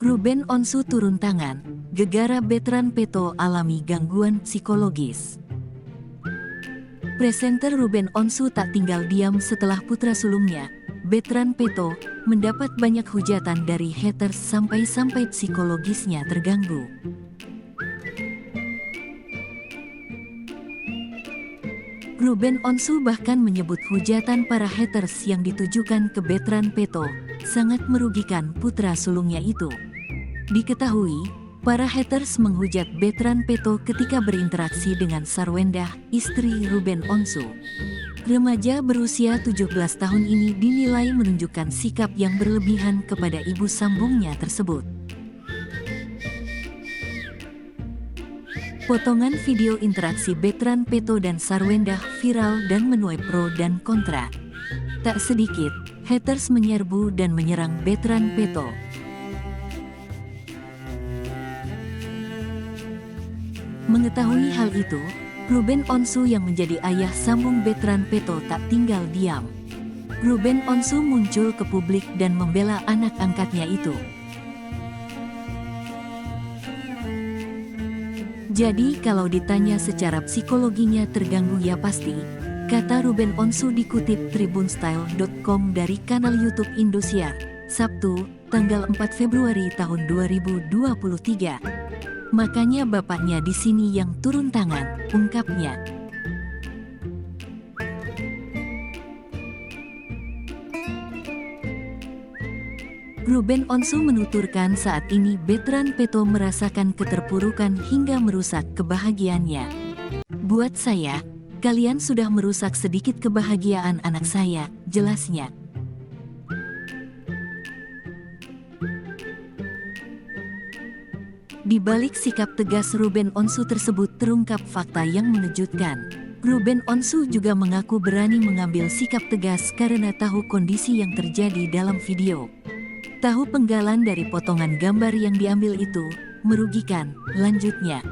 Ruben Onsu turun tangan, gegara Bertrand Peto alami gangguan psikologis. Presenter Ruben Onsu tak tinggal diam setelah putra sulungnya, Bertrand Peto, mendapat banyak hujatan dari haters sampai-sampai psikologisnya terganggu. Ruben Onsu bahkan menyebut hujatan para haters yang ditujukan ke Bertrand Peto sangat merugikan putra sulungnya itu. Diketahui, para haters menghujat Bertrand Peto ketika berinteraksi dengan Sarwendah, istri Ruben Onsu. Remaja berusia 17 tahun ini dinilai menunjukkan sikap yang berlebihan kepada ibu sambungnya tersebut. Potongan video interaksi Bertrand Peto dan Sarwendah viral dan menuai pro dan kontra. Tak sedikit, haters menyerbu dan menyerang Bertrand Peto. Mengetahui hal itu, Ruben Onsu yang menjadi ayah sambung Bertrand Peto tak tinggal diam. Ruben Onsu muncul ke publik dan membela anak angkatnya itu. Jadi kalau ditanya secara psikologinya terganggu ya pasti, kata Ruben Onsu dikutip tribunstyle.com dari kanal YouTube Indosiar, Sabtu, tanggal 4 Februari tahun 2023. Makanya bapaknya di sini yang turun tangan, ungkapnya. Ruben Onsu menuturkan saat ini Bertrand Peto merasakan keterpurukan hingga merusak kebahagiaannya. Buat saya, kalian sudah merusak sedikit kebahagiaan anak saya, jelasnya. Di balik sikap tegas Ruben Onsu tersebut terungkap fakta yang mengejutkan. Ruben Onsu juga mengaku berani mengambil sikap tegas karena tahu kondisi yang terjadi dalam video. Tahu penggalan dari potongan gambar yang diambil itu merugikan, lanjutnya.